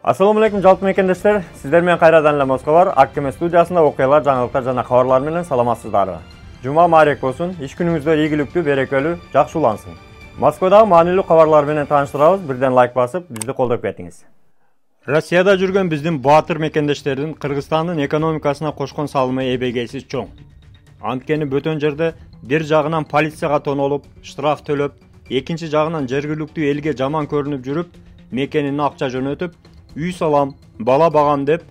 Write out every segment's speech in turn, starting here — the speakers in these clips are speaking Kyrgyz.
Assalamu alaikum жалпы мекендештер. Сиздер менен кайрадан эле Москва бар. Аккеме студиясында окуялар, жаңылыктар жана кабарлар менен саламатсыздарбы. Жума маарек болсун. Иш күнүңүздөр ийгиликтүү, берекелүү, жакшы улансын. Москвадагы маанилүү кабарлар менен тааныштырабыз. Бирден лайк басып, бизди колдоп кетиңиз. Россияда жүргөн биздин баатыр мекендештердин Кыргызстандын экономикасына кошкон салымы эбегейсиз чоң. Анткени бөтөн жерде бир жагынан полицияга тонолуп, штраф төлөп, экинчи жагынан жергиликтүү элге жаман көрүнүп жүрүп, мекенине акча жөнөтүп, үй салам, бала багам деп,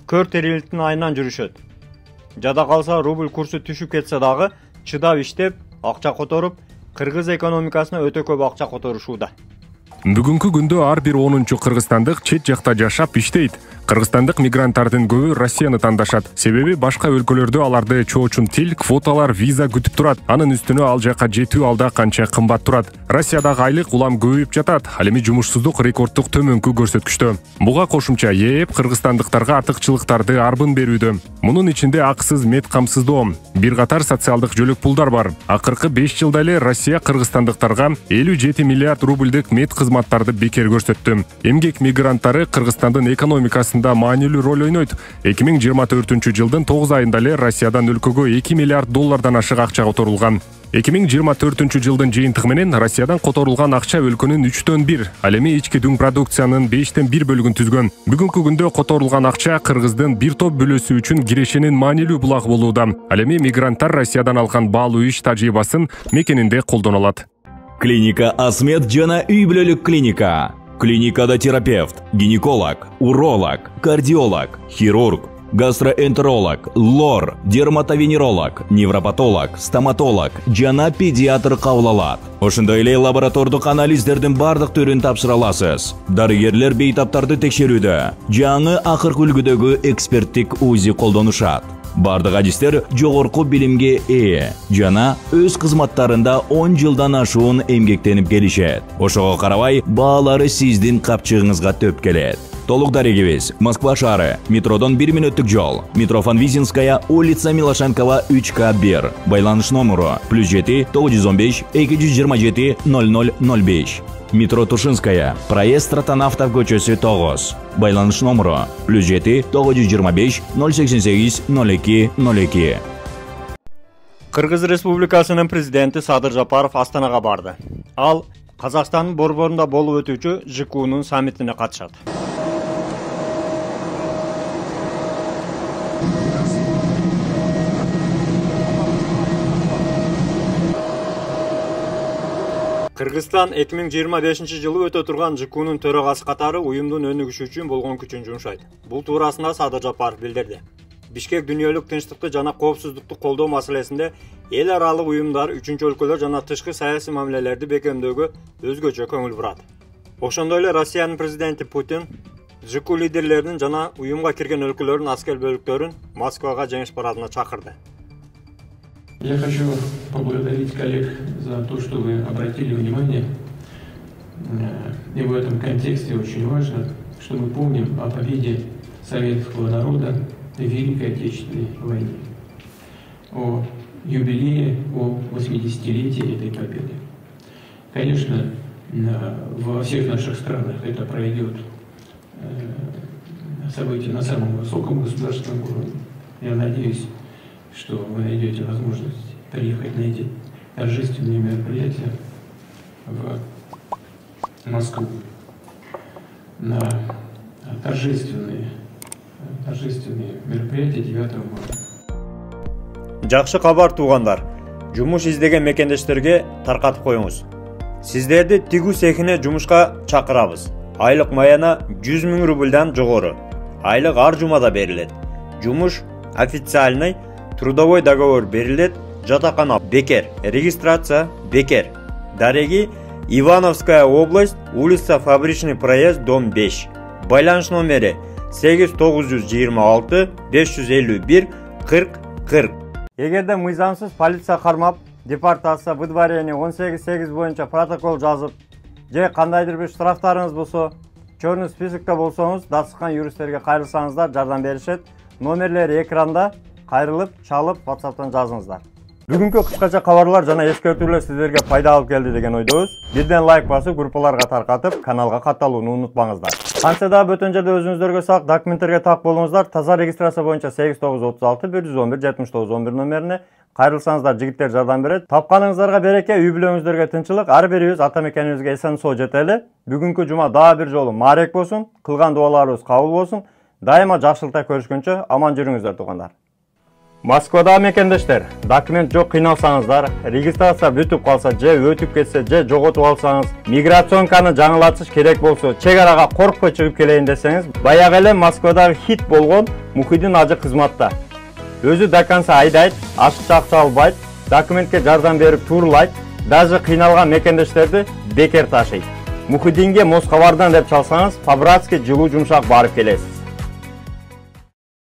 көр териликтин айынан жүрүшөт. Жада калса рубль курсу түшүп кетсе дагы, чыдап иштеп, акча которуп, кыргыз экономикасына өтө көп акча которушууда. Бүгүнкү күндө ар бир 10-чу кыргызстандык чет жакта жашап иштейт. Кыргызстандык мигранттардын көбү Россияны тандашат. Себеби башка өлкөлөрдө аларды чоочун тил, квоталар, виза күтүп турат. Анын үстүнө ал жака жетүү алда канча кымбат турат. Россиядагы айлык улам көбөйүп жатат. Ал эми жумушсуздук рекорддук төмөнкү көрсөткүчтө. Буга кошумча ээп кыргызстандыктарга артыкчылыктарды арбын берүүдө. Мунун ичинде акысыз мед камсыздоо, бир катар социалдык жөлөк пулдар бар. Акыркы 5 жылда эле Россия кыргызстандыктарга 57 миллиард рубльдик мед кызматтарды бекер көрсөттү. Эмгек мигранттары Кыргызстандын экономикасында маанилүү роль ойнойт. 2024-жылдын 9 айында эле Россиядан өлкөгө 2 миллиард доллардан ашык акча которулган. 2024-жылдын жыйынтыгы менен Россиядан которулган акча өлкөнүн 3/1, ал эми ички дүң продукциянын 5/1 бөлүгүн түзгөн. Бүгүнкү күндө которулган акча кыргыздын бир топ бүлөсү үчүн кирешенин маанилүү булагы болууда. Ал эми мигранттар Россиядан алган баалуу иш тажрыйбасын мекенинде колдоно алат. Клиника Асмед жана үй бүлөлүк клиника. Клиникада терапевт, гинеколог, уролог, кардиолог, хирург, гастроэнтеролог, лор, дерматовенеролог, невропатолог, стоматолог жана педиатр кабыл алат. Ошондой эле лаборатордук анализдердин бардык түрүн тапшыра аласыз. Дарыгерлер бейтаптарды текшерүүдө, жаңы акыркы үлгүдөгү эксперттик УЗИ колдонушат. Бардык адистер жогорку билимге ээ жана өз кызматтарында 10 жылдан ашуун эмгектенип келишет. Ошого карабай, баалары сиздин капчыгыңызга төп келет. Толук дарегибиз Москва шаары, метродон 1 мүнөттүк жол, метро Фанвизинская, улица Милошенкова 3К1. Байланыш номеру +7 915 227 0005. Метро Тушинская, проезд Стратонавтов көчөсү 9. Байланыш номеру +7 925 088 02 02. Кыргыз Республикасынын президенти Садыр Жапаров Астанага барды. Ал Казакстандын борборунда болуп өтүүчү ЖКУнун саммитине катышат. Кыргызстан 2025-жылы өтө турган ЖКУнун төрагасы катары уюмдун өнүгүшү үчүн болгон күчүн жумшайт. Бул туурасында Садыр Жапаров билдирди. Бишкек дүйнөлүк тынчтыкты жана коопсуздукту колдоо маселесинде эл аралык уюмдар, үчүнчү өлкөлөр жана тышкы саясий мамилелерди бекемдөөгө өзгөчө көңүл бурат. Ошондой эле Россиянын президенти Путин ЖКУ лидерлеринин жана уюмга кирген өлкөлөрдүн аскер бөлүктөрүн Москвага жеңиш парадына чакырды. Я хочу поблагодарить коллег за то, что вы обратили внимание. И в этом контексте очень важно, что мы помним о победе советского народа в Великой Отечественной войне. О юбилее, о 80-летии этой победы. Конечно, во всех наших странах это пройдет событие на самом высоком государственном уровне. Я надеюсь, что вы найдете возможность приехать на эти торжественные мероприятия в Москву, на торжественные мероприятия 9 марта. Жакшы кабар туугандар, жумуш издеген мекендештерге таркатып коюңуз. Сиздерди тигүү цехине жумушка чакырабыз. Айлык маяна 100 000 рубльдан жогору. Айлык ар жумада берилет. Жумуш официальный, трудовой договор берилет, жатакана бекер, регистрация бекер. Дареги Ивановская область, улица Фабричный проезд, дом 5. Байланыш номери 8926 551 40 40. Эгерде мыйзамсыз полиция кармап, депортация, выдворение 18.8 боюнча протокол жазып, же кандайдыр бир штрафтарыңыз болсо, чорный списокто болсоңуз, дасыккан юристтерге кайрылсаңыздар, жардам беришет. Номерлери экранда, кайрылып, чалып, WhatsApp'тан жазыңыздар. Бүгүнкү кыскача кабарлар жана эскертүүлөр сиздерге пайда алып келди деген ойдобуз. Бирден лайк басып, группаларга таркатып, каналга катталууну унутпаңыздар. Кантсе да бөтөн жерде өзүңүздөргө сак документтерге так болуңуздар. Таза регистрация боюнча 8936 111 7911 номерине кайрылсаңыздар, жигиттер жардам берет. Тапканыңыздарга береке, үй бүлөңүздөргө тынчылык. Ар бирибиз ата мекенибизге эсен соо жетели. Бүгүнкү жума дагы бир жолу маарек болсун. Кылган дуаларыбыз кабыл болсун. Дайыма жакшылыкта көрүшкөнчө аман жүрүңүздөр туугандар. Москвада мекендештер, документ жок кыйналсаңыздар, регистрация бүтүп калса же өтүп кетсе же жоготуп алсаңыз, миграционканы жаңылатыш керек болсо, чек арага коркпой чыгып келейин десеңиз, баягы эле Москвадагы хит болгон Мухиддин ажы кызматта. Өзү до конца айдайт, ашыкча акча албайт, документке жардам берип турлайт, даже кыйналган мекендештерди бекер ташыйт. Мухиддинге Москвардан деп чалсаңыз, по-братски жылуу жумшак барып келесиз.